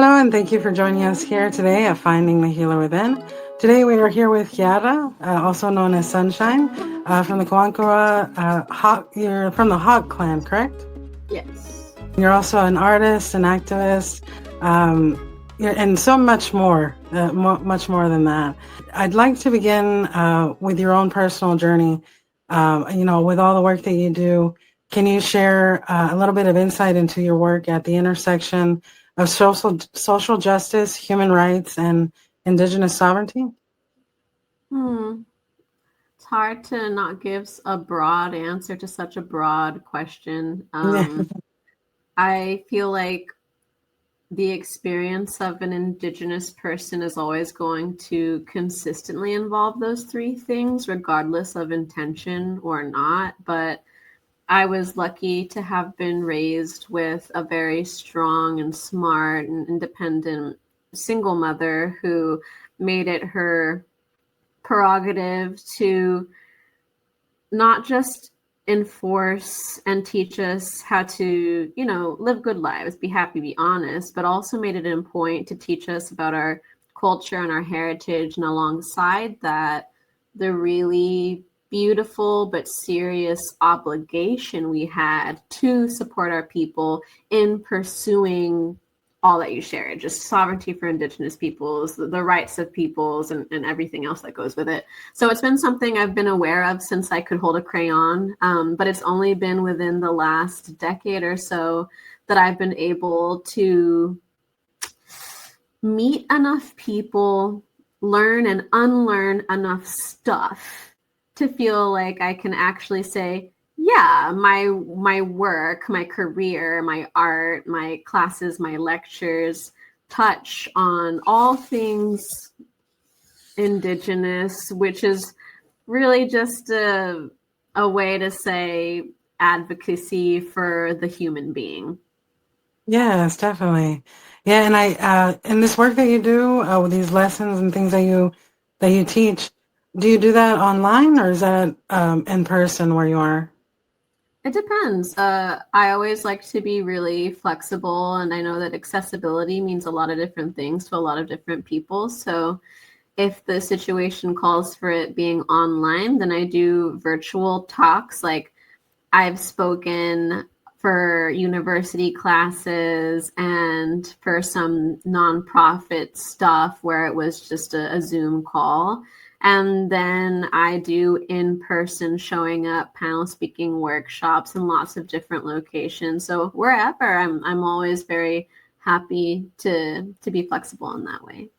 Hello, and thank you for joining us here today at Finding the Healer Within. Today we are here with Chiara, also known as Sunshine, from the Karankawa Hawk. You're from the Hawk clan, correct? Yes. You're also an artist, an activist, and so much more, much more than that. I'd like to begin with your own personal journey. With all the work that you do, can you share a little bit of insight into your work at the intersection of social justice, human rights, and Indigenous sovereignty? It's hard to not give a broad answer to such a broad question. Yeah. I feel like the experience of an Indigenous person is always going to consistently involve those three things, regardless of intention or not. But I was lucky to have been raised with a very strong and smart and independent single mother who made it her prerogative to not just enforce and teach us how to, live good lives, be happy, be honest, but also made it a point to teach us about our culture and our heritage. And alongside that, the really beautiful but serious obligation we had to support our people in pursuing all that you shared, just sovereignty for Indigenous peoples, the rights of peoples, and everything else that goes with it. So it's been something I've been aware of since I could hold a crayon, but it's only been within the last decade or so that I've been able to meet enough people, learn and unlearn enough stuff to feel like I can actually say, yeah, my work, my career, my art, my classes, my lectures touch on all things Indigenous, which is really just a way to say advocacy for the human being. Yes, definitely. Yeah, and in this work that you do with these lessons and things that you teach, do you do that online or is that in person where you are? It depends. I always like to be really flexible, and I know that accessibility means a lot of different things to a lot of different people. So if the situation calls for it being online, then I do virtual talks. Like I've spoken for university classes and for some nonprofit stuff where it was just a Zoom call. And then I do in-person showing up, panel speaking workshops in lots of different locations. So wherever, I'm always very happy to be flexible in that way.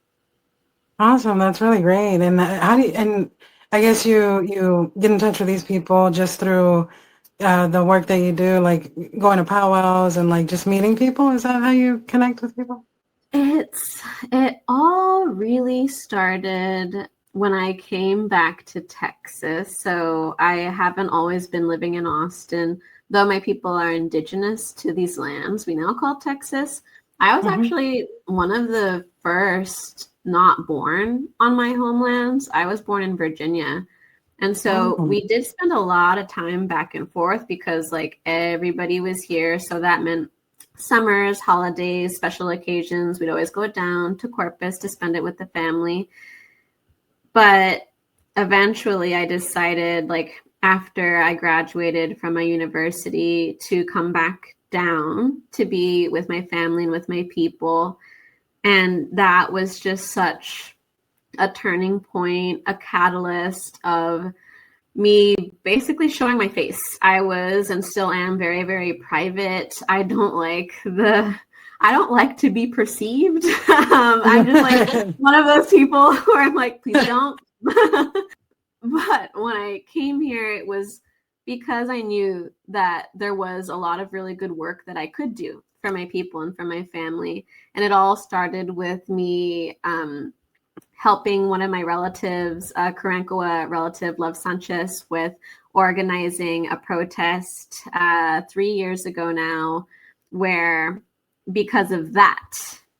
Awesome, that's really great. And and I guess you get in touch with these people just through the work that you do, like going to powwows and like just meeting people. Is that how you connect with people? It all really started when I came back to Texas. So I haven't always been living in Austin, though my people are indigenous to these lands we now call Texas. I was Hmm. actually one of the first not born on my homelands. I was born in Virginia. And so Oh, we did spend a lot of time back and forth because like everybody was here. So that meant summers, holidays, special occasions. We'd always go down to Corpus to spend it with the family. But eventually I decided, like, after I graduated from my university, to come back down to be with my family and with my people. And that was just such a turning point, a catalyst of me basically showing my face. I was and still am very, very private. I don't like to be perceived. I'm just like one of those people where I'm like, please don't. But when I came here, it was because I knew that there was a lot of really good work that I could do for my people and for my family. And it all started with me helping one of my relatives, a Karankawa relative, Love Sanchez, with organizing a protest 3 years ago now, where because of that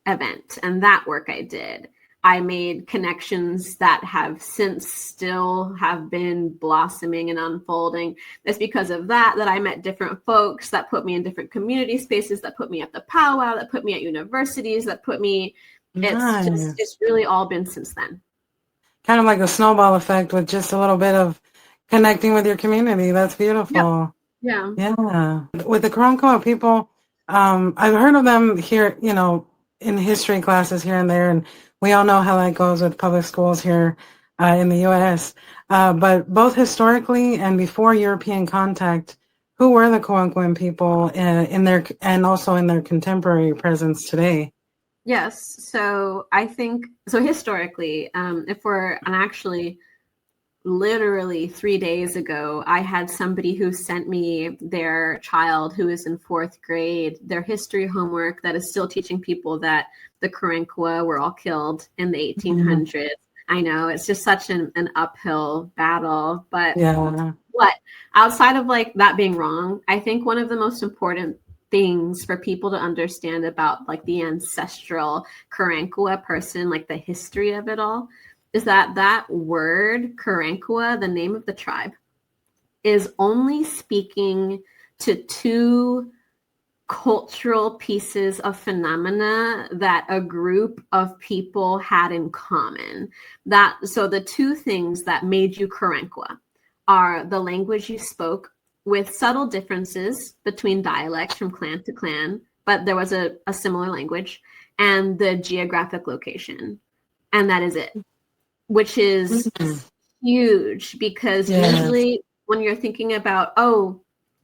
event and that work I did, I made connections that have since still have been blossoming and unfolding. It's because of that I met different folks that put me in different community spaces, that put me at the powwow, that put me at universities, that put me, Nice. it's really all been since then. Kind of like a snowball effect with just a little bit of connecting with your community. That's beautiful. Yep. Yeah. Yeah. With the Karankawa people, I've heard of them here, in history classes here and there, and we all know how that goes with public schools here in the U.S. But both historically and before European contact, who were the Karankawa people in their and also in their contemporary presence today? Yes. So I think, so historically, if we're, and actually literally 3 days ago, I had somebody who sent me their child who is in 4th grade, their history homework that is still teaching people that the Karankawa were all killed in the 1800s. Mm-hmm. I know it's just such an uphill battle, but yeah. What outside of like that being wrong, I think one of the most important things for people to understand about like the ancestral Karankawa person, like the history of it all, is that that word Karankawa, the name of the tribe, is only speaking to 2 cultural pieces of phenomena that a group of people had in common. So the 2 things that made you Karankawa are the language you spoke, with subtle differences between dialects from clan to clan, but there was a similar language, and the geographic location. And that is it, which is huge, because usually when you're thinking about, oh,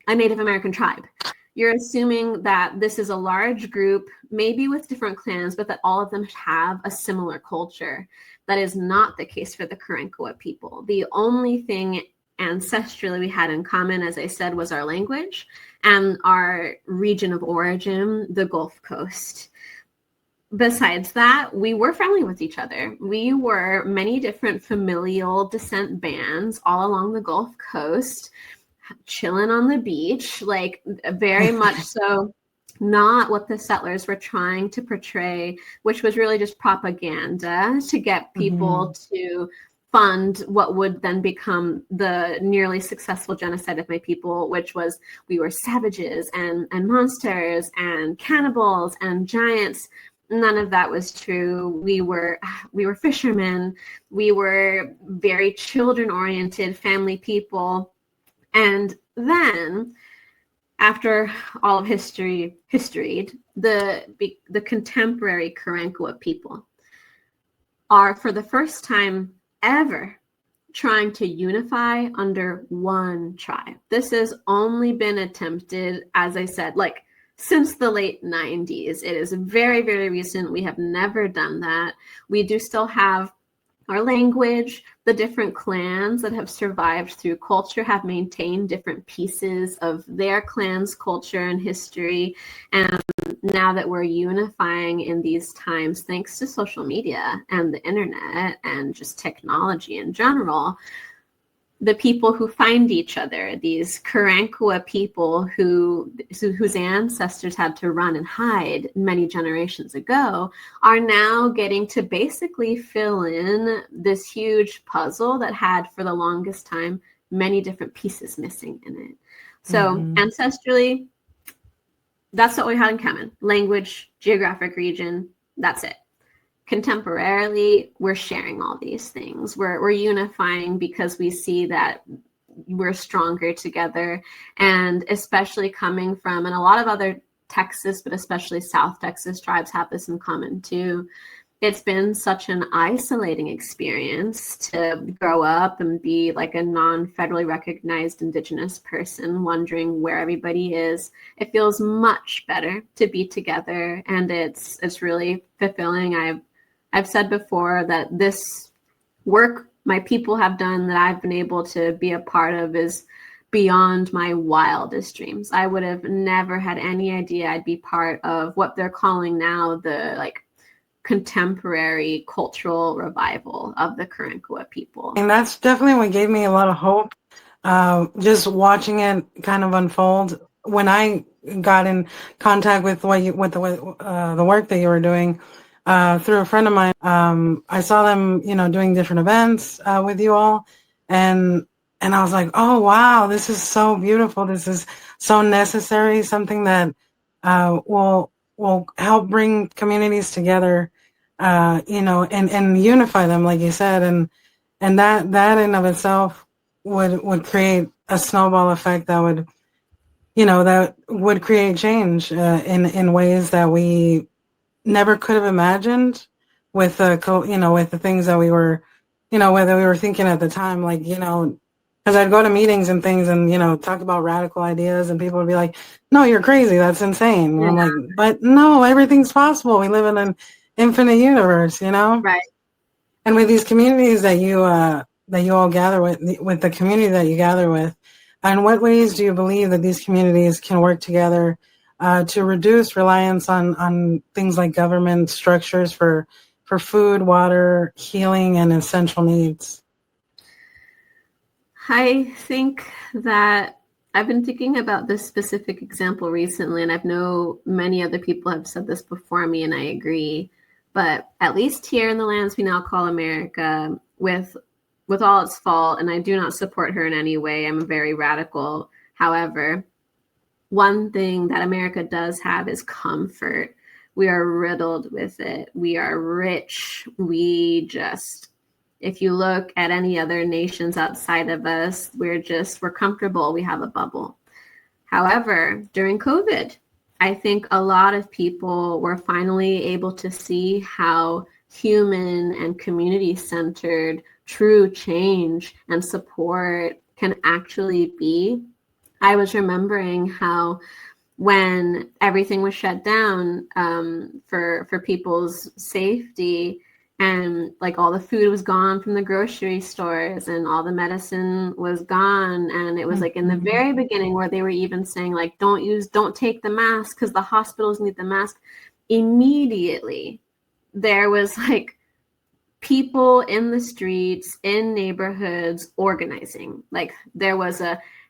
a Native American tribe, you're assuming that this is a large group, maybe with different clans, but that all of them have a similar culture. That is not the case for the Karankawa people. The only thing ancestrally we had in common, as I said, was our language and our region of origin, the Gulf Coast. Besides that, we were friendly with each other. We were many different familial descent bands all along the Gulf Coast, chilling on the beach, like very much so not what the settlers were trying to portray, which was really just propaganda to get people to fund what would then become the nearly successful genocide of my people, which was we were savages and monsters and cannibals and giants. None of that was true. We were fishermen. We were very children-oriented family people. And then, after all of history, the contemporary Karankawa people are, for the first time ever, trying to unify under one tribe. This has only been attempted, as I said, like since the late 90s. It is very, very recent. We have never done that. We do still have our language. The different clans that have survived through culture have maintained different pieces of their clan's culture and history. And now that we're unifying in these times, thanks to social media and the internet and just technology in general, the people who find each other, these Karankawa people whose ancestors had to run and hide many generations ago, are now getting to basically fill in this huge puzzle that had, for the longest time, many different pieces missing in it. So ancestrally, that's what we had in common: language, geographic region, that's it. Contemporarily, we're sharing all these things. We're unifying because we see that we're stronger together. And especially coming from, and a lot of other Texas, but especially South Texas tribes have this in common too. It's been such an isolating experience to grow up and be like a non-federally recognized Indigenous person, wondering where everybody is. It feels much better to be together, and it's really fulfilling. I've said before that this work my people have done that I've been able to be a part of is beyond my wildest dreams. I would have never had any idea I'd be part of what they're calling now the like contemporary cultural revival of the Karankawa people. And that's definitely what gave me a lot of hope. Just watching it kind of unfold. When I got in contact with the work that you were doing, through a friend of mine. I saw them, doing different events with you all, and I was like, oh wow, this is so beautiful. This is so necessary. Something that will help bring communities together, and unify them, like you said, and that in of itself would create a snowball effect that would create change in ways that we never could have imagined with with the things that we were, whether we were thinking at the time, like, because I'd go to meetings and things and, talk about radical ideas and people would be like, no, you're crazy. That's insane. And I'm like, but no, everything's possible. We live in an infinite universe, Right. And with these communities that you all gather with the community that you gather with, in what ways do you believe that these communities can work together to reduce reliance on things like government structures for food, water, healing, and essential needs? I think that I've been thinking about this specific example recently, and I know many other people have said this before me, and I agree. But at least here in the lands we now call America, with all its fault, and I do not support her in any way. I'm very radical. However, one thing that America does have is comfort. We are riddled with it. We are rich. If you look at any other nations outside of us, we're comfortable. We have a bubble. However, during COVID, I think a lot of people were finally able to see how human and community-centered true change and support can actually be. I was remembering how when everything was shut down for people's safety, and like all the food was gone from the grocery stores and all the medicine was gone, and it was like in the very beginning where they were even saying like, don't take the mask because the hospitals need the mask. Immediately there was like people in the streets, in neighborhoods, organizing. Like there was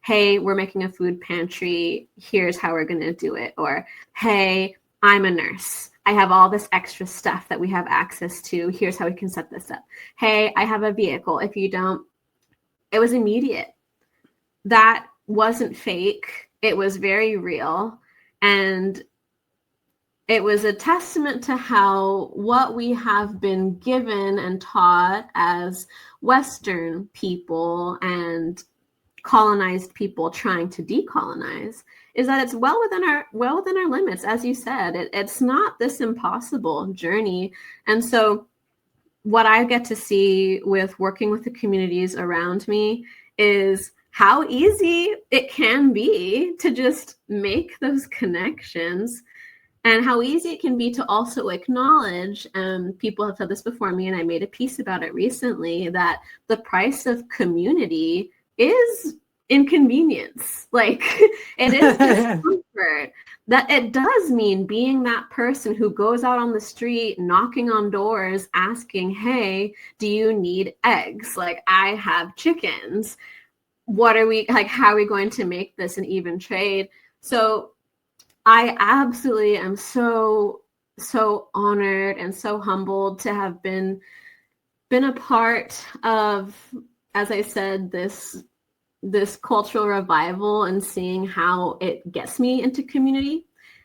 hey, we're making a food pantry, here's how we're going to do it. Or, hey, I'm a nurse, I have all this extra stuff that we have access to, here's how we can set this up. Hey, I have a vehicle, if you don't. It was immediate. That wasn't fake. It was very real. And it was a testament to how what we have been given and taught as Western people and colonized people trying to decolonize is that it's well within our limits. As you said, it's not this impossible journey. And so what I get to see with working with the communities around me is how easy it can be to just make those connections, and how easy it can be to also acknowledge, and people have said this before me, and I made a piece about it recently, that the price of community is inconvenience. Like it is discomfort. That it does mean being that person who goes out on the street, knocking on doors, asking, hey, do you need eggs? Like, I have chickens. How are we going to make this an even trade? So I absolutely am so honored and so humbled to have been a part of, as I said, this cultural revival, and seeing how it gets me into community.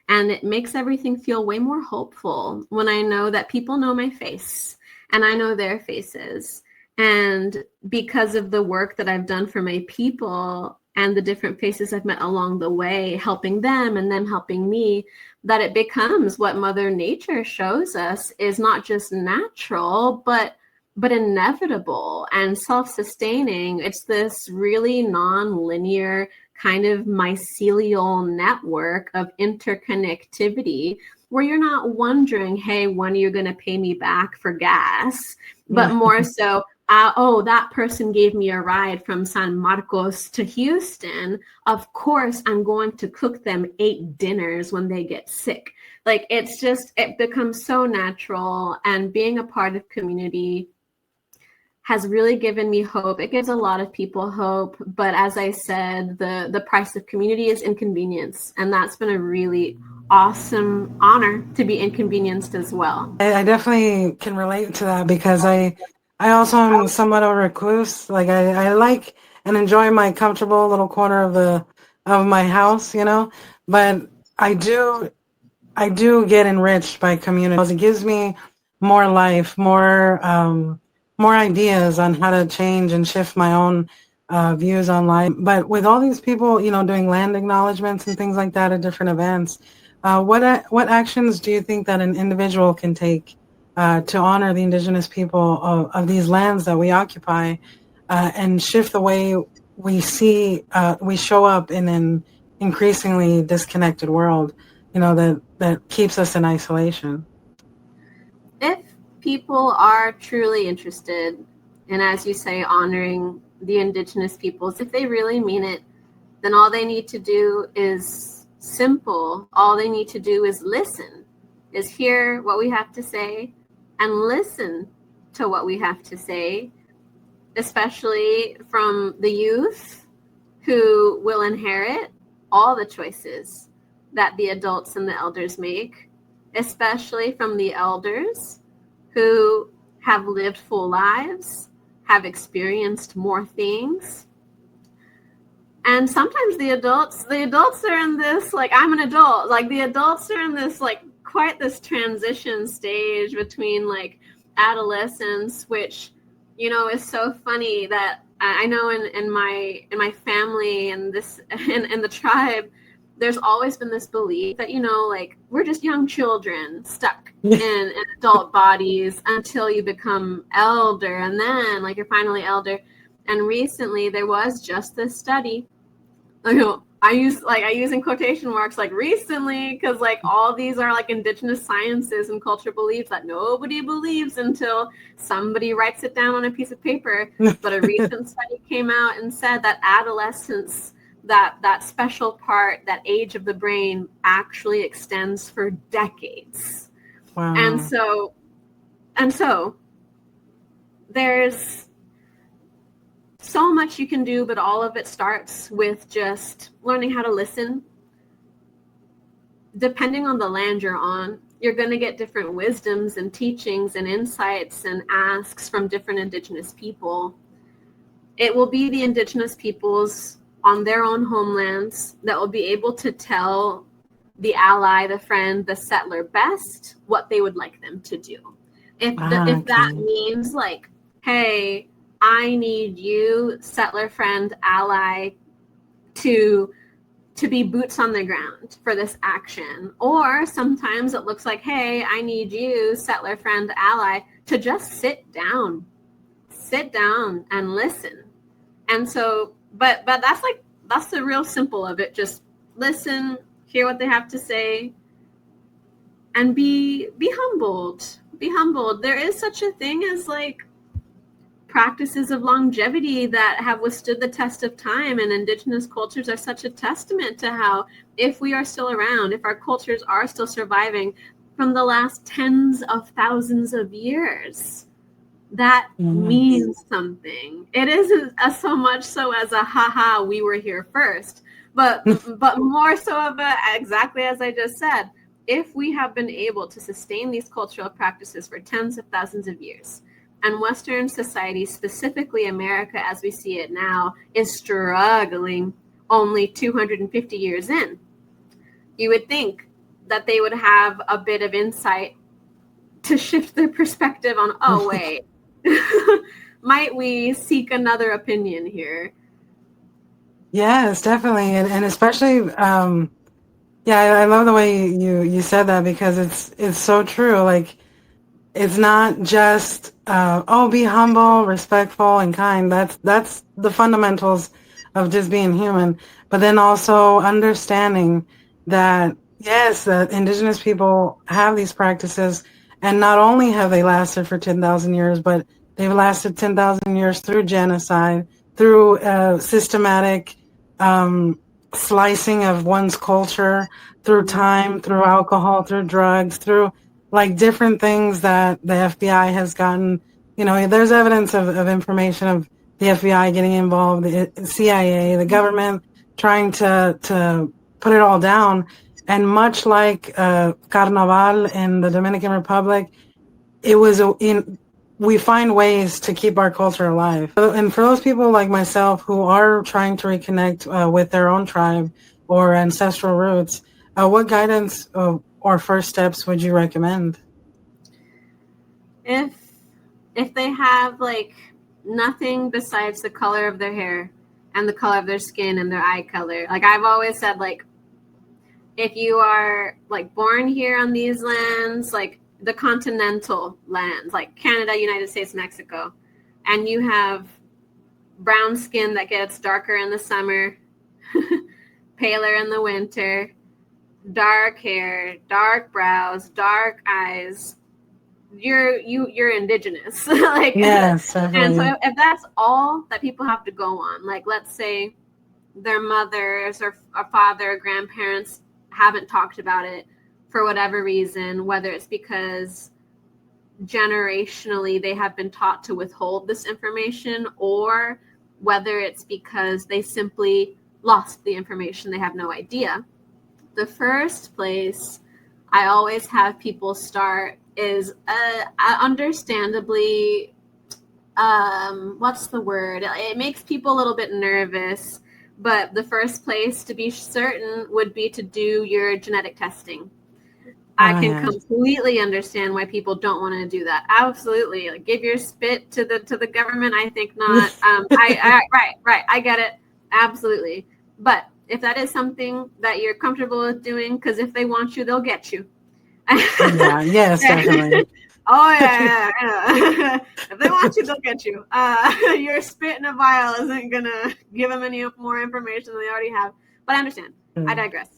And it makes everything feel way more hopeful when I know that people know my face and I know their faces. And because of the work that I've done for my people and the different faces I've met along the way, helping them and them helping me, that it becomes what Mother Nature shows us is not just natural, but inevitable and self-sustaining. It's this really non-linear kind of mycelial network of interconnectivity where you're not wondering, hey, when are you going to pay me back for gas? But more so, that person gave me a ride from San Marcos to Houston. Of course, I'm going to cook them 8 dinners when they get sick. Like, it becomes so natural. And being a part of community has really given me hope. It gives a lot of people hope. But as I said, the price of community is inconvenience. And that's been a really awesome honor to be inconvenienced as well. I definitely can relate to that because I also am somewhat of a recluse. Like I like and enjoy my comfortable little corner of my house, you know, but I do I do get enriched by community. It gives me more life, more ideas on how to change and shift my own views on life. But with all these people, you know, doing land acknowledgements and things like that at different events, what actions do you think that an individual can take to honor the Indigenous people of these lands that we occupy and shift the way we show up in an increasingly disconnected world? You know, that keeps us in isolation. If people are truly interested in, as you say, honoring the Indigenous peoples, if they really mean it, then all they need to do is simple. All they need to do is listen, is hear what we have to say and listen to what we have to say, especially from the youth who will inherit all the choices that the adults and the elders make, especially from the elders who have lived full lives, have experienced more things. And sometimes the adults are in this, like, I'm an adult, like the adults are in this, like, quite this transition stage between like adolescence, which, you know, is so funny that I know in my family and this in the tribe, there's always been this belief that, you know, like, we're just young children stuck in adult bodies until you become elder, and then like you're finally elder. And recently there was just this study, you know, I use in quotation marks like recently, because like all these are like Indigenous sciences and cultural beliefs that nobody believes until somebody writes it down on a piece of paper. But a recent study came out and said that adolescence, that special part, that age of the brain, actually extends for decades. Wow. And so there's so much you can do, but all of it starts with just learning how to listen. Depending on the land you're on, you're going to get different wisdoms and teachings and insights and asks from different Indigenous people. It will be the Indigenous peoples on their own homelands that will be able to tell the ally, the friend, the settler best what they would like them to do. If that means like, hey, I need you, settler, friend, ally, to be boots on the ground for this action. Or sometimes it looks like, hey, I need you, settler, friend, ally, to just sit down and listen. And so, but that's the real simple of it. Just listen, hear what they have to say, and be humbled. Be humbled. There is such a thing as like practices of longevity that have withstood the test of time, and Indigenous cultures are such a testament to how, if we are still around, if our cultures are still surviving from the last tens of thousands of years, that means something. It isn't so much so as a haha, we were here first, but more so of a, exactly as I just said, if we have been able to sustain these cultural practices for tens of thousands of years, and Western society, specifically America as we see it now, is struggling only 250 years in, you would think that they would have a bit of insight to shift their perspective on, oh, wait, might we seek another opinion here? Yes, definitely. And especially, yeah, I love the way you said that, because it's so true. Like, it's not just be humble, respectful, and kind. That's the fundamentals of just being human. But then also understanding that, yes, that Indigenous people have these practices, and not only have they lasted for 10,000 years, but they've lasted 10,000 years through genocide, through systematic slicing of one's culture, through time, through alcohol, through drugs, through like different things that the FBI has gotten. You know, there's evidence of information of the FBI getting involved, the CIA, the government trying to put it all down. And much like Carnaval in the Dominican Republic, it was we find ways to keep our culture alive. And for those people like myself who are trying to reconnect with their own tribe or ancestral roots, what guidance or first steps would you recommend? If they have like nothing besides the color of their hair and the color of their skin and their eye color, like I've always said, like if you are like born here on these lands, like the continental lands, like Canada, United States, Mexico, and you have brown skin that gets darker in the summer, paler in the winter, dark hair, dark brows, dark eyes, you're indigenous. Like, Yes, and so definitely. if that's all that people have to go on, like let's say their mothers or father or grandparents haven't talked about it for whatever reason, whether it's because generationally they have been taught to withhold this information, or whether it's because they simply lost the information, they have no idea. The first place I always have people start is understandably, what's the word? It makes people a little bit nervous, but the first place to be certain would be to do your genetic testing. I can Yeah. completely understand why people don't want to do that. Absolutely, like give your spit to the government. I think not. Right. I get it. Absolutely, but if that is something that you're comfortable with doing, because if they want you, they'll get you. Yeah, yes, definitely. Oh yeah. If they want you, they'll get you. Your spit in a vial isn't gonna give them any more information than they already have. But I understand. I digress.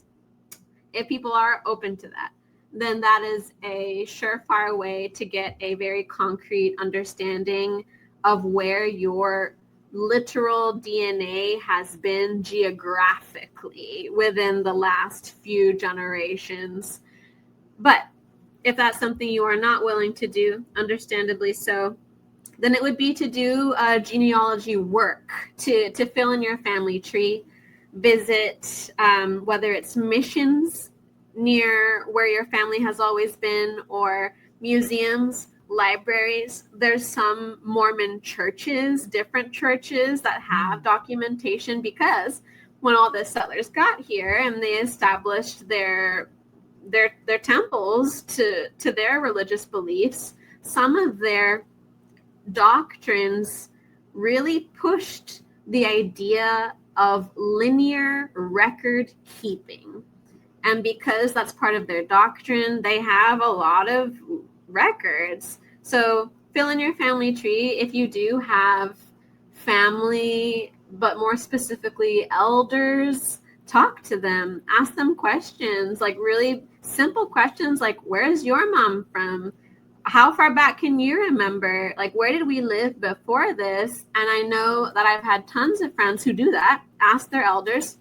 If people are open to that, then that is a surefire way to get a very concrete understanding of where your literal DNA has been geographically within the last few generations. But if that's something you are not willing to do, understandably so, then it would be to do genealogy work to fill in your family tree, visit whether it's missions near where your family has always been, or museums, libraries. There's some Mormon churches, different churches that have documentation, because when all the settlers got here and they established their temples to their religious beliefs, some of their doctrines really pushed the idea of linear record keeping. And because that's part of their doctrine, they have a lot of records. So fill in your family tree if you do have family, but more specifically elders. Talk to them, ask them questions, like really simple questions like, where's your mom from? How far back can you remember? Like, where did we live before this? And I know that I've had tons of friends who do that, ask their elders,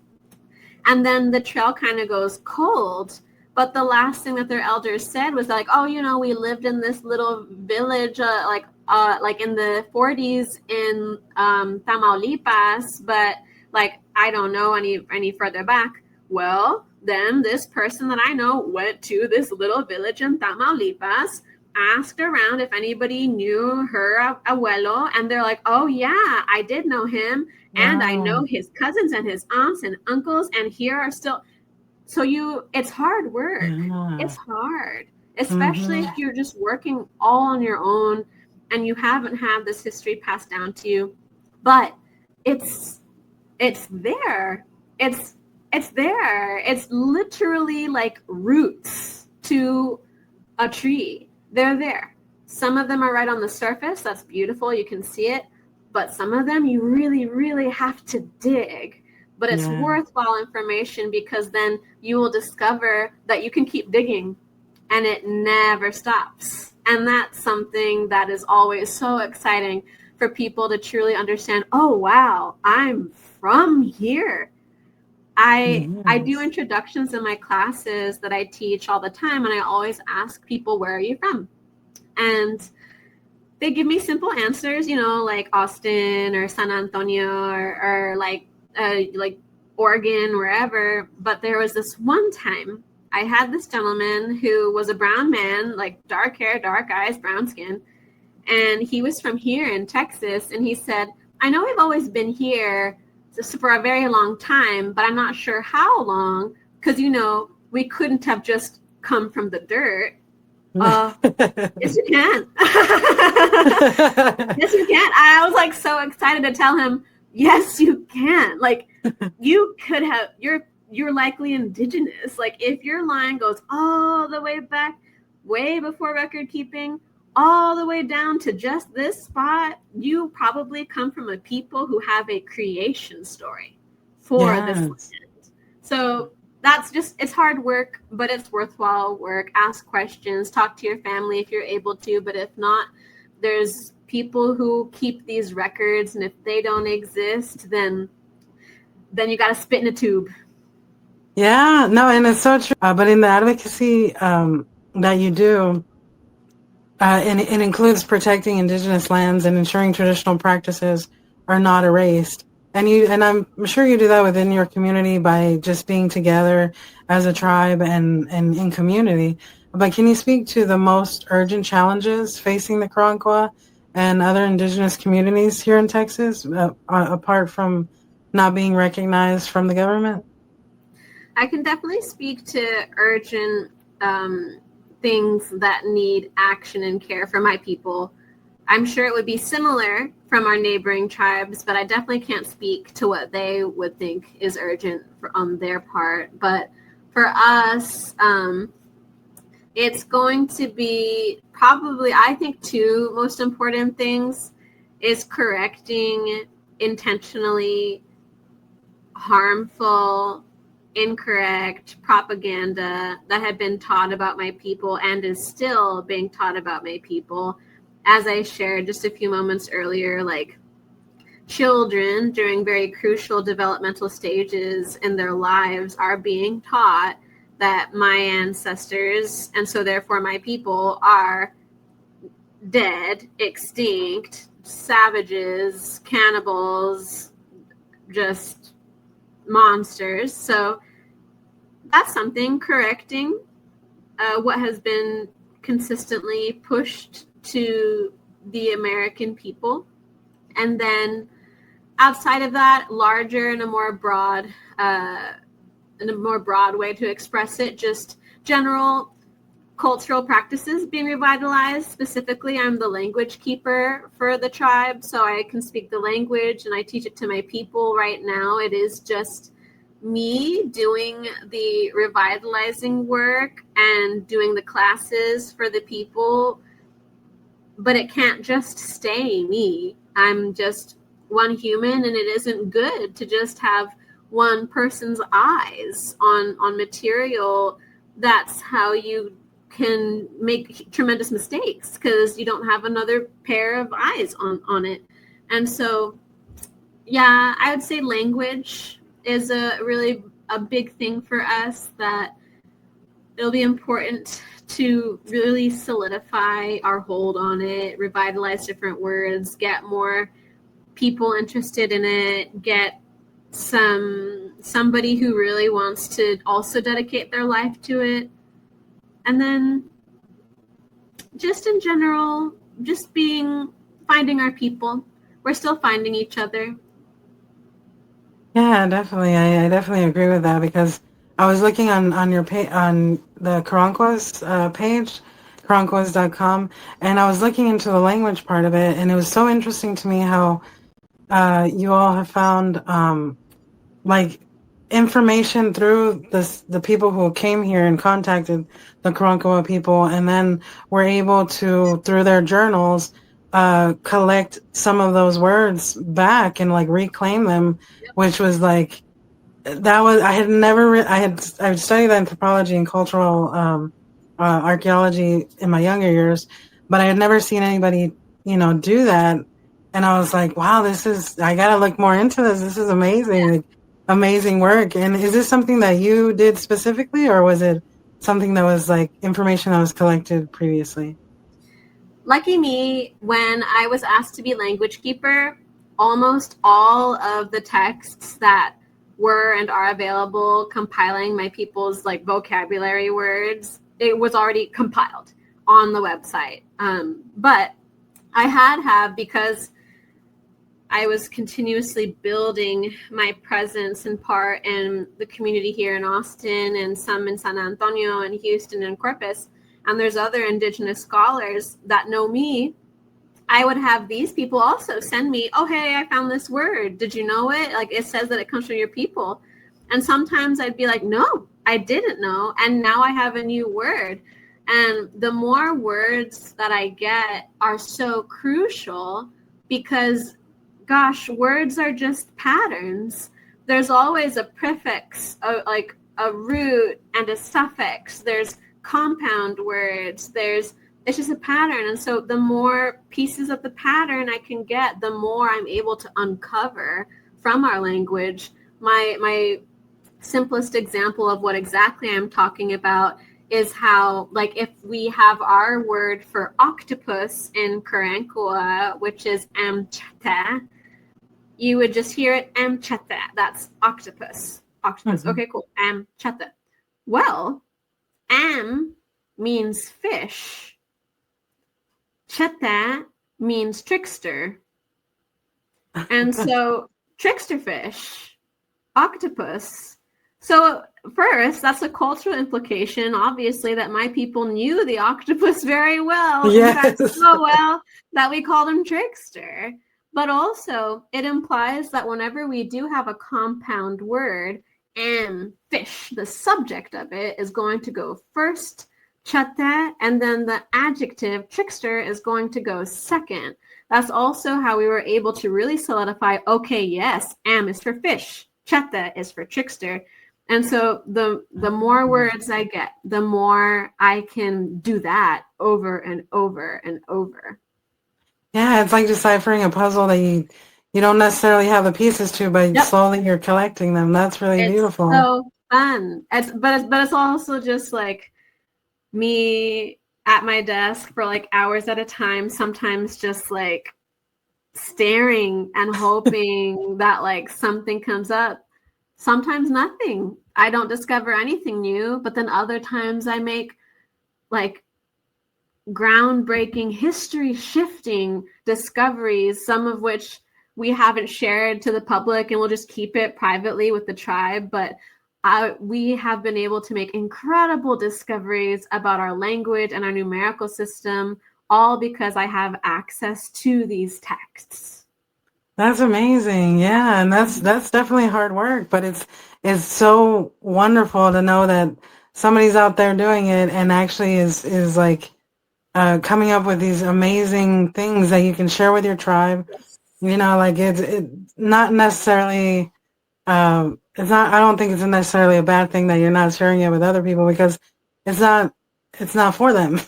and then the trail kind of goes cold. But the last thing that their elders said was like, oh, we lived in this little village, like in the 40s in Tamaulipas, but like I don't know any further back. Well, then this person that I know went to this little village in Tamaulipas, asked around if anybody knew her abuelo, and they're like, oh yeah, I did know him, and I know Wow. his cousins and his aunts and uncles, and here are still. So it's hard work. Yeah. It's hard, especially Mm-hmm. if you're just working all on your own and you haven't had this history passed down to you. But it's there. It's there. It's literally like roots to a tree. They're there. Some of them are right on the surface. That's beautiful. You can see it. But some of them you really, really have to dig. But it's Yeah. worthwhile information, because then you will discover that you can keep digging and it never stops. And that's something that is always so exciting for people to truly understand. Oh, wow, I'm from here. I do Yes. introductions in my classes that I teach all the time, and I always ask people, where are you from? And they give me simple answers, like Austin or San Antonio, or like Oregon, wherever. But there was this one time I had this gentleman who was a brown man, like dark hair, dark eyes, brown skin. And he was from here in Texas. And he said, I know we've always been here for a very long time, but I'm not sure how long, because, we couldn't have just come from the dirt. Yes, you can. Yes, you can. I was like so excited to tell him, yes, you can. Like, you could have, you're likely indigenous. Like, if your line goes all the way back, way before record keeping, all the way down to just this spot, you probably come from a people who have a creation story for this land. So that's just, it's hard work, but it's worthwhile work. Ask questions, talk to your family if you're able to, but if not, there's people who keep these records, and if they don't exist, then you got to spit in a tube. Yeah, no, and it's so true. But in the advocacy that you do, and it includes protecting indigenous lands and ensuring traditional practices are not erased. And I'm sure you do that within your community by just being together as a tribe and in community. But can you speak to the most urgent challenges facing the Karankawa and other indigenous communities here in Texas, apart from not being recognized from the government? I can definitely speak to urgent things that need action and care for my people. I'm sure it would be similar from our neighboring tribes, but I definitely can't speak to what they would think is urgent on their part. But for us, it's going to be probably, I think, two most important things is correcting intentionally harmful, incorrect propaganda that had been taught about my people and is still being taught about my people. As I shared just a few moments earlier, like children during very crucial developmental stages in their lives are being taught that my ancestors, and so therefore my people, are dead, extinct, savages, cannibals, just monsters. So that's something, correcting what has been consistently pushed to the American people. And then outside of that, larger and a more broad way to express it, just general cultural practices being revitalized. Specifically, I'm the language keeper for the tribe, so I can speak the language and I teach it to my people. Right now, it is just me doing the revitalizing work and doing the classes for the people, but it can't just stay me. I'm just one human, and it isn't good to just have one person's eyes on material. That's how you can make tremendous mistakes, because you don't have another pair of eyes on it. And so, yeah, I would say language is a big thing for us, that it'll be important to really solidify our hold on it, revitalize different words, get more people interested in it, get somebody who really wants to also dedicate their life to it. And then just in general, just finding our people. We're still finding each other. Yeah, definitely. I definitely agree with that, because I was looking on your page, on the Karankawa's page, karankawas.com, and I was looking into the language part of it, and it was so interesting to me how you all have found like information through the people who came here and contacted the Karankawa people, and then were able to, through their journals, collect some of those words back and like reclaim them, which was like, that was, I had never I've studied anthropology and cultural archaeology in my younger years, but I had never seen anybody do that. And I was like, wow, I gotta look more into this. This is amazing. Like, amazing work. And is this something that you did specifically, or was it something that was like information that was collected previously? Lucky me, when I was asked to be language keeper, almost all of the texts that were and are available, compiling my people's like vocabulary words. It was already compiled on the website. But I have, because I was continuously building my presence in part in the community here in Austin and some in San Antonio and Houston and Corpus. And there's other Indigenous scholars that know me. I would have these people also send me, oh, hey, I found this word. Did you know it? Like, it says that it comes from your people. And sometimes I'd be like, no, I didn't know. And now I have a new word. And the more words that I get are so crucial because, gosh, words are just patterns. There's always a prefix, like a root and a suffix. There's compound words. It's just a pattern. And so the more pieces of the pattern I can get, the more I'm able to uncover from our language. My simplest example of what exactly I'm talking about is how, like, if we have our word for octopus in Karankawa, which is amchata, you would just hear it amchata. That's octopus. Octopus. Mm-hmm. Okay, cool. Amchata. Well, am means fish. Chata means trickster. And so trickster fish, octopus. So first, that's a cultural implication, obviously, that my people knew the octopus very well. Yes. In fact, so well that we called him trickster. But also, it implies that whenever we do have a compound word, and fish, the subject of it, is going to go first, chata, and then the adjective trickster is going to go second. That's also how we were able to really solidify, okay, yes, am is for fish, chata is for trickster. And so the more words I get, the more I can do that over and over and over. Yeah, it's like deciphering a puzzle that you don't necessarily have the pieces to, but slowly you're collecting them. That's really beautiful. It's so fun. But it's also just like me at my desk for like hours at a time, sometimes just like staring and hoping that like something comes up. Sometimes nothing. I don't discover anything new, but then other times I make like groundbreaking, history shifting discoveries, some of which we haven't shared to the public and we'll just keep it privately with the tribe. But we have been able to make incredible discoveries about our language and our numerical system, all because I have access to these texts. That's amazing. Yeah, and that's definitely hard work, but it's so wonderful to know that somebody's out there doing it and actually is like coming up with these amazing things that you can share with your tribe. You know, like it's not necessarily it's not, I don't think it's necessarily a bad thing that you're not sharing it with other people because it's not for them,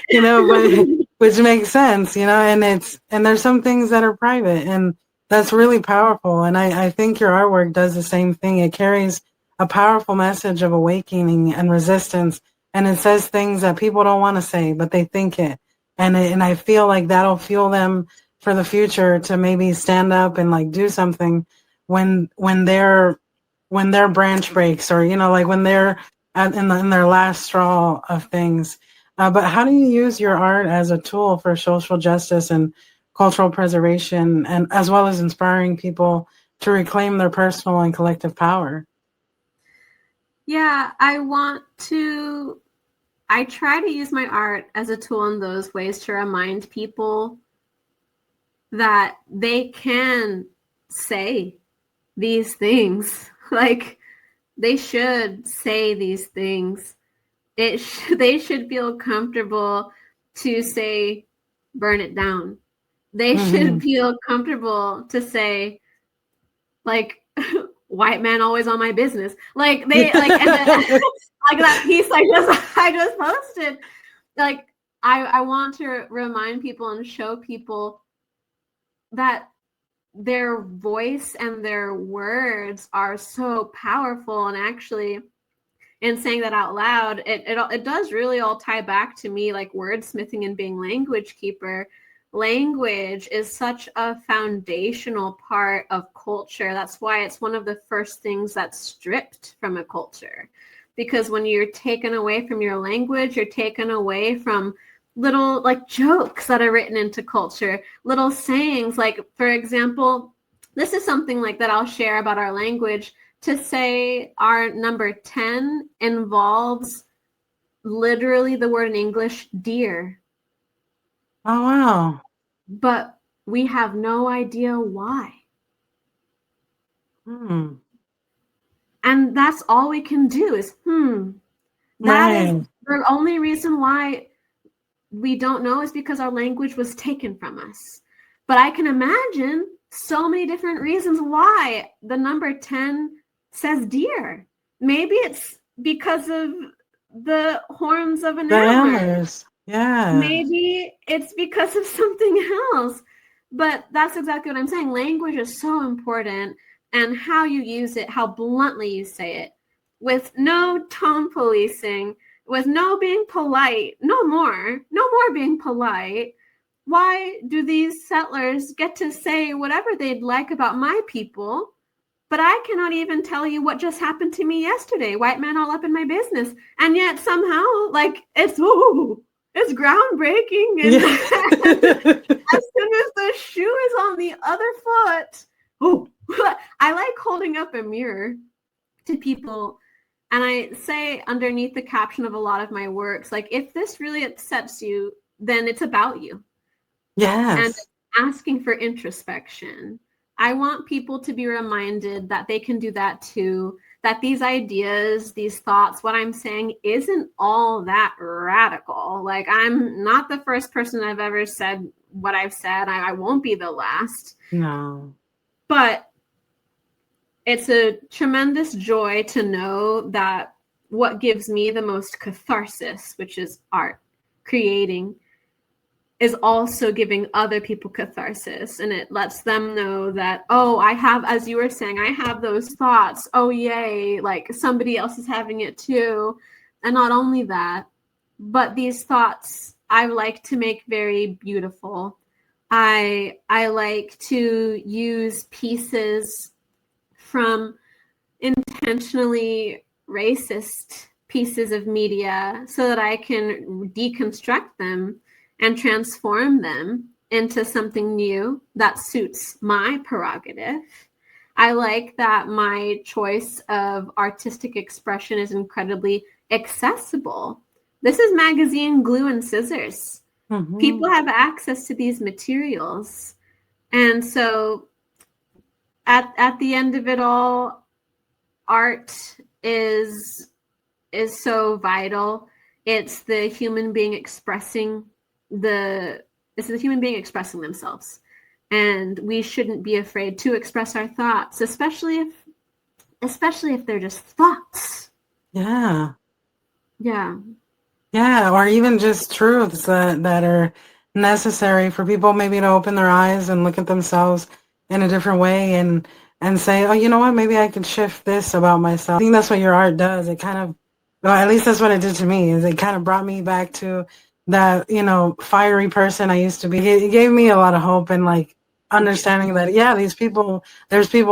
you know, but, which makes sense, you know, and there's some things that are private and that's really powerful. And I think your artwork does the same thing. It carries a powerful message of awakening and resistance. And it says things that people don't want to say, but they think it. And I feel like that'll fuel them for the future to maybe stand up and like do something when their branch breaks, or you know, like when they're in their last straw of things. But how do you use your art as a tool for social justice and cultural preservation, and as well as inspiring people to reclaim their personal and collective power? Yeah, I try to use my art as a tool in those ways to remind people that they can say these things. Like, they should say these things. They should feel comfortable to say, burn it down. They should feel comfortable to say, like, white man always on my business. Like they like, and then, like that piece I just posted. Like I want to remind people and show people that their voice and their words are so powerful. And actually, in saying that out loud, it does really all tie back to me, like wordsmithing and being language keeper, language is such a foundational part of culture. That's why it's one of the first things that's stripped from a culture. Because when you're taken away from your language, you're taken away from little like jokes that are written into culture, little sayings. Like, for example, this is something like that I'll share about our language. To say our number 10 involves literally the word in English, dear. Oh, wow. But we have no idea why. Hmm. And that's all we can do is, that is Right. the only reason why we don't know is because our language was taken from us. But I can imagine so many different reasons why the number 10 says deer. Maybe it's because of the horns of an The antler. antlers. Yeah. Maybe it's because of something else. But that's exactly what I'm saying. Language is so important, and how you use it, how bluntly you say it, with no tone policing, with no being polite, no more being polite. Why do these settlers get to say whatever they'd like about my people, but I cannot even tell you what just happened to me yesterday? White man all up in my business. And yet somehow, like, it's groundbreaking. And Yeah. as soon as the shoe is on the other foot, I like holding up a mirror to people. And I say underneath the caption of a lot of my works, like, if this really upsets you, then it's about you. And Yes. asking for introspection. I want people to be reminded that they can do that too, that these ideas, these thoughts, what I'm saying isn't all that radical. Like, I'm not the first person I've ever said what I've said. I won't be the last. No. But it's a tremendous joy to know that what gives me the most catharsis, which is art, creating, is also giving other people catharsis. And it lets them know that, oh, I have, as you were saying, I have those thoughts. Oh, yay. Like, somebody else is having it too. And not only that, but these thoughts I like to make very beautiful. I like to use pieces from intentionally racist pieces of media so that I can deconstruct them and transform them into something new that suits my prerogative. I like that my choice of artistic expression is incredibly accessible. This is magazine glue and scissors. Mm-hmm. People have access to these materials. And so at the end of it all, art is so vital. It's the human being expressing themselves, and we shouldn't be afraid to express our thoughts, especially if they're just thoughts. Yeah. Yeah. Or even just truths that are necessary for people maybe to open their eyes and look at themselves in a different way and say, oh, you know what, maybe I could shift this about myself. I think that's what your art does. It kind of, well, at least that's what it did to me, is it kind of brought me back to that, fiery person I used to be. It gave me a lot of hope and like understanding that, yeah, there's people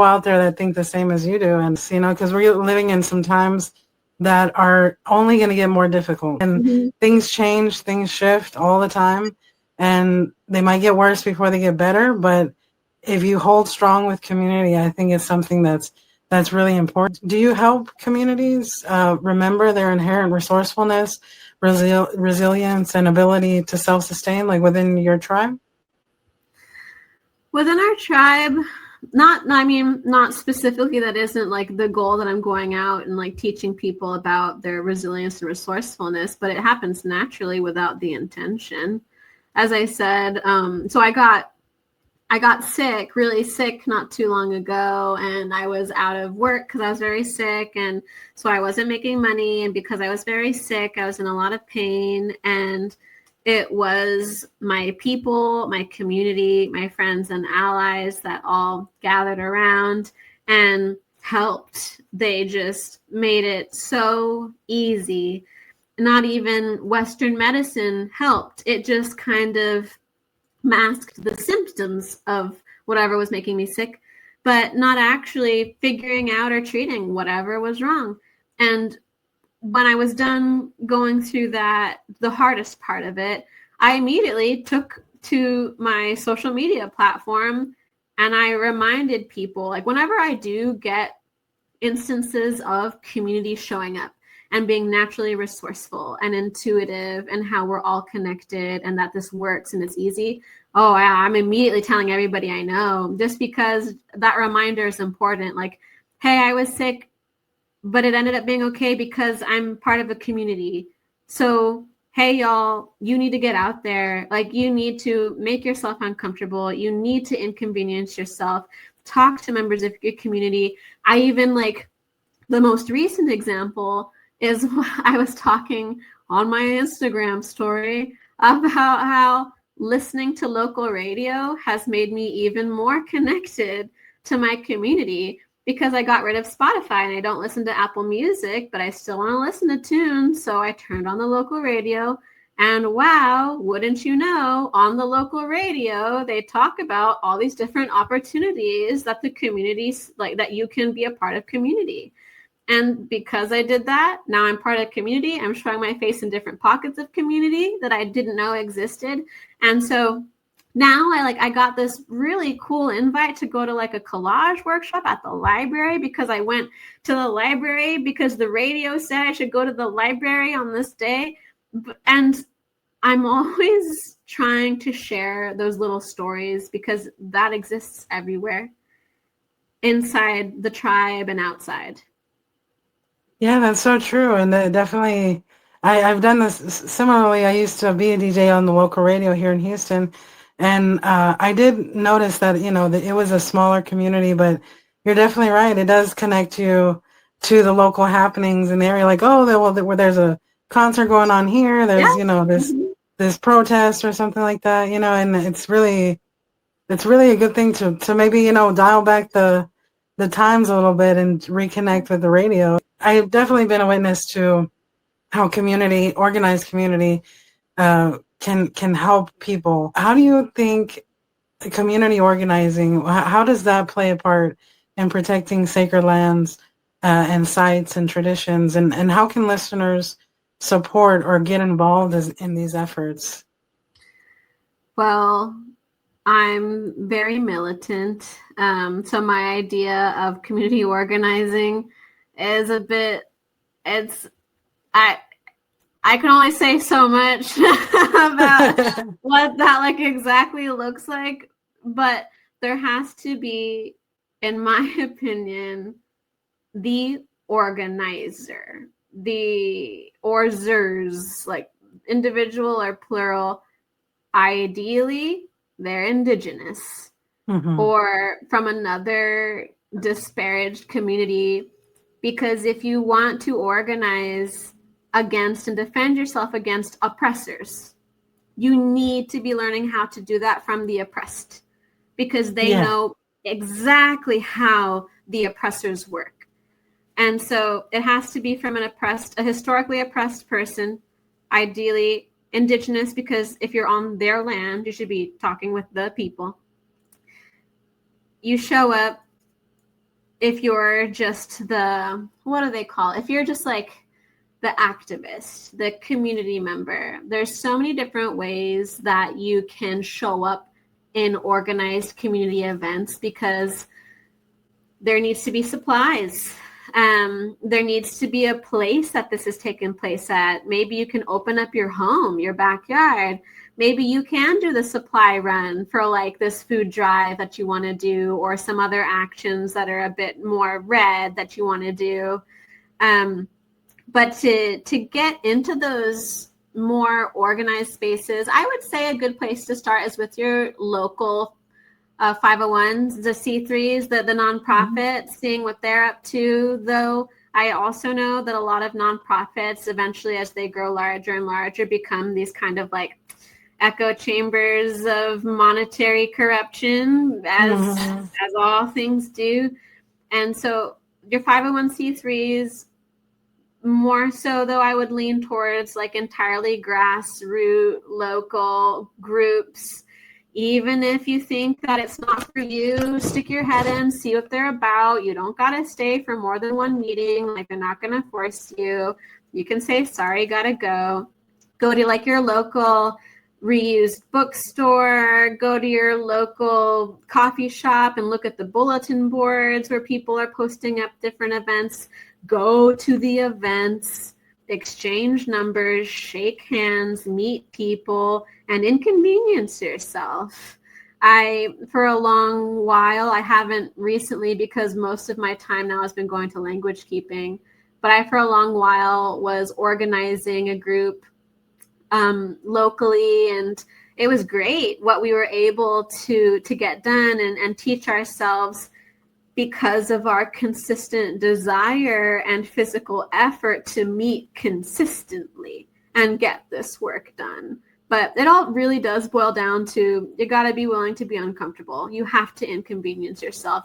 out there that think the same as you do. And, because we're living in some times that are only going to get more difficult, and things change, things shift all the time, and they might get worse before they get better. But if you hold strong with community, I think it's something that's really important. Do you help communities remember their inherent resourcefulness, resilience, and ability to self-sustain, like within your tribe? Within our tribe, not specifically. That isn't like the goal that I'm going out and like teaching people about their resilience and resourcefulness, but it happens naturally without the intention. As I said, so I got sick, really sick, not too long ago, and I was out of work because I was very sick, and so I wasn't making money, and because I was very sick, I was in a lot of pain, and it was my people, my community, my friends and allies that all gathered around and helped. They just made it so easy. Not even Western medicine helped. It just kind of masked the symptoms of whatever was making me sick, but not actually figuring out or treating whatever was wrong. And when I was done going through that, the hardest part of it, I immediately took to my social media platform and I reminded people, like, whenever I do get instances of community showing up and being naturally resourceful and intuitive and how we're all connected and that this works and it's easy, oh, I'm immediately telling everybody I know, just because that reminder is important. Like, hey, I was sick, but it ended up being okay because I'm part of a community. So, hey, y'all, you need to get out there. Like, you need to make yourself uncomfortable. You need to inconvenience yourself. Talk to members of your community. I even, like, the most recent example is I was talking on my Instagram story about how listening to local radio has made me even more connected to my community, because I got rid of Spotify and I don't listen to Apple Music, but I still want to listen to tunes. So I turned on the local radio, and wow, wouldn't you know, on the local radio, they talk about all these different opportunities that the communities, like, that you can be a part of community. And because I did that, now I'm part of the community. I'm showing my face in different pockets of community that I didn't know existed. And so now I got this really cool invite to go to like a collage workshop at the library, because I went to the library because the radio said I should go to the library on this day. And I'm always trying to share those little stories because that exists everywhere, inside the tribe and outside. Yeah, that's so true. And definitely, I've done this similarly. I used to be a DJ on the local radio here in Houston. And I did notice that, that it was a smaller community, but you're definitely right. It does connect you to the local happenings in the area. Like, oh, where there's a concert going on here. There's, this protest or something like that, and it's really a good thing to maybe, dial back the times a little bit and reconnect with the radio. I've definitely been a witness to how organized community, can help people. How do you think community organizing, how does that play a part in protecting sacred lands and sites and traditions? And how can listeners support or get involved in these efforts? Well, I'm very militant. So my idea of community organizing is I can only say so much about what that like exactly looks like, but there has to be, in my opinion, the organizer, the orzers, like individual or plural. Ideally, they're Indigenous or from another disparaged community, because if you want to organize against and defend yourself against oppressors, you need to be learning how to do that from the oppressed, because they know exactly how the oppressors work. And so it has to be from a historically oppressed person, ideally Indigenous, because if you're on their land, you should be talking with the people. You show up. If you're just what do they call it? If you're just like the activist, the community member, there's so many different ways that you can show up in organized community events, because there needs to be supplies. There needs to be a place that this is taking place at. Maybe you can open up your home, your backyard. Maybe you can do the supply run for like this food drive that you want to do, or some other actions that are a bit more red that you want to do. But to get into those more organized spaces, I would say a good place to start is with your local 501s, the C3s, the nonprofits, seeing what they're up to. Though I also know that a lot of nonprofits, eventually as they grow larger and larger, become these kind of like echo chambers of monetary corruption, as all things do. And so your 501c3s, more so though, I would lean towards like entirely grassroots local groups. Even if you think that it's not for you, stick your head in, see what they're about. You don't got to stay for more than one meeting. Like, they're not going to force you. You can say, sorry, got to go. Go to like your local reused bookstore, go to your local coffee shop and look at the bulletin boards where people are posting up different events. Go to the events, exchange numbers, shake hands, meet people, and inconvenience yourself. For a long while, I haven't recently because most of my time now has been going to language keeping, but I, for a long while, was organizing a group locally, and it was great what we were able to get done and teach ourselves because of our consistent desire and physical effort to meet consistently and get this work done. But it all really does boil down to, you got to be willing to be uncomfortable. You have to inconvenience yourself.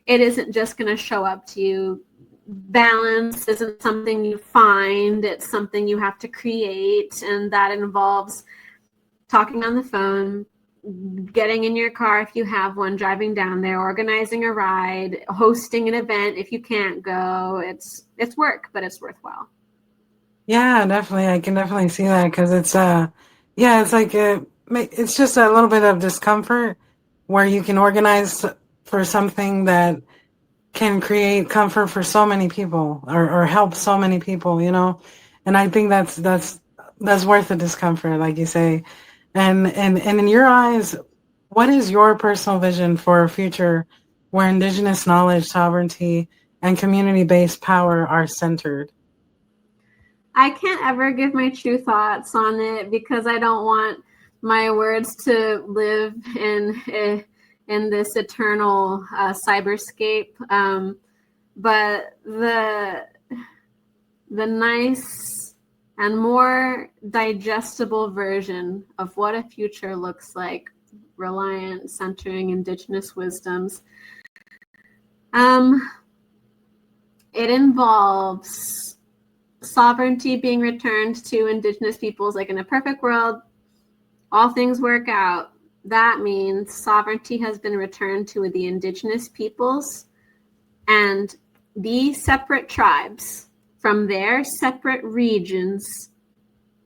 It isn't just going to show up to you. Balance isn't something you find, it's something you have to create, and that involves talking on the phone, getting in your car if you have one, driving down there, organizing a ride, hosting an event if you can't go. It's work, but it's worthwhile. Yeah, definitely. I can definitely see that because it's yeah, it's like it's just a little bit of discomfort where you can organize for something that can create comfort for so many people or help so many people, you know. And I think that's worth the discomfort, like you say. And in your eyes, what is your personal vision for a future where Indigenous knowledge, sovereignty, and community-based power are centered? I can't ever give my true thoughts on it because I don't want my words to live in this eternal cyberscape. But the nice and more digestible version of what a future looks like, reliant, centering Indigenous wisdoms, it involves sovereignty being returned to Indigenous peoples. Like, in a perfect world, all things work out. That means sovereignty has been returned to the Indigenous peoples, and the separate tribes from their separate regions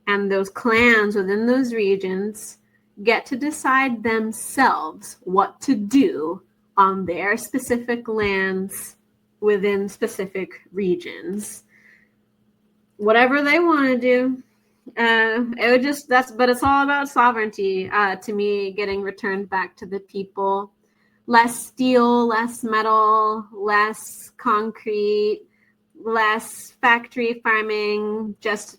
and those clans within those regions get to decide themselves what to do on their specific lands within specific regions. Whatever they want to do. But it's all about sovereignty to me, getting returned back to the people. Less steel, less metal, less concrete, less factory farming, just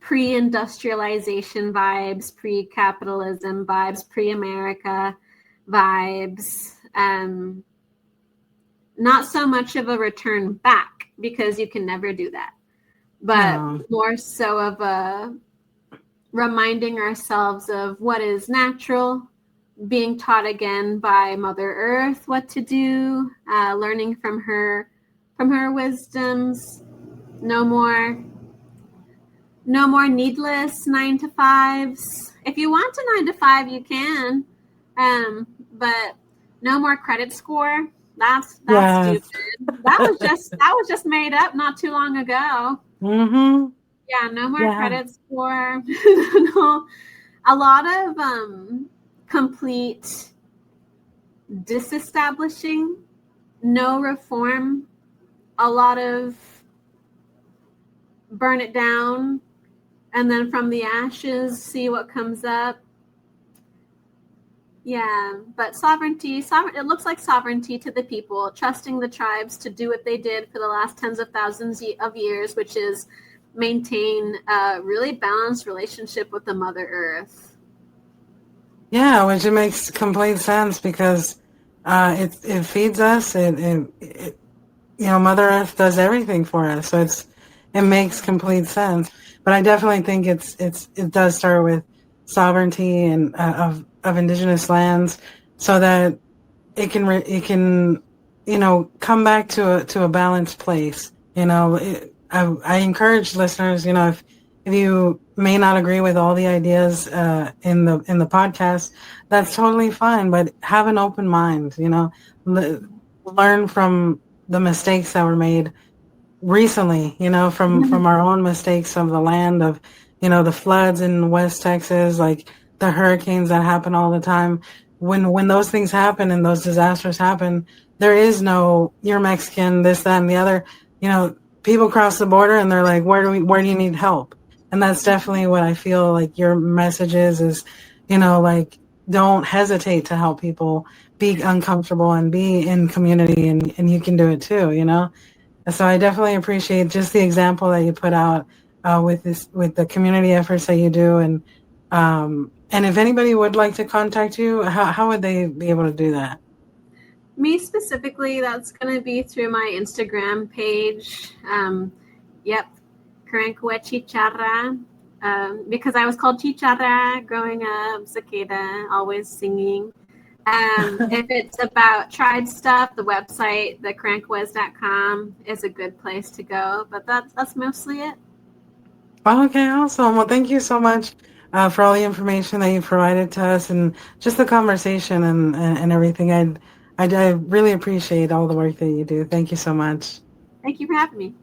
pre-industrialization vibes, pre-capitalism vibes, pre-America vibes. Not so much of a return back, because you can never do that, but more so of a reminding ourselves of what is natural, being taught again by Mother Earth what to do, learning from her wisdoms. No more needless 9 to 5s. If you want a 9 to 5, you can, but no more credit score. That's stupid. That was just made up not too long ago. Mm-hmm. Yeah, no more credit score. No, a lot of complete disestablishing, no reform, a lot of burn it down, and then from the ashes, see what comes up. Yeah, but sovereignty, it looks like sovereignty to the people, trusting the tribes to do what they did for the last tens of thousands of years, which is maintain a really balanced relationship with the Mother Earth. Yeah, which it makes complete sense because it feeds us. It Mother Earth does everything for us, so it makes complete sense. But I definitely think it does start with sovereignty and of Indigenous lands, so that it can come back to a balanced place. I encourage listeners, if you may not agree with all the ideas in the podcast, that's totally fine. But have an open mind. Learn from the mistakes that were made recently, from our own mistakes of the land of, the floods in West Texas, like the hurricanes that happen all the time. When those things happen and those disasters happen, there is no you're Mexican, this, that, and the other. You know, people cross the border and they're like, where do you need help? And that's definitely what I feel like your message is, like don't hesitate to help people be uncomfortable and be in community, and you can do it too. So I definitely appreciate just the example that you put out with the community efforts that you do, and if anybody would like to contact you, how would they be able to do that? Me specifically, that's going to be through my Instagram page. Yep, Karankawa Chiara. Because I was called Chiara growing up, cicada, always singing. If it's about tribe stuff, the website, thekarankawas.com is a good place to go. But that's mostly it. Okay, awesome. Well, thank you so much for all the information that you provided to us and just the conversation and everything. I really appreciate all the work that you do. Thank you so much. Thank you for having me.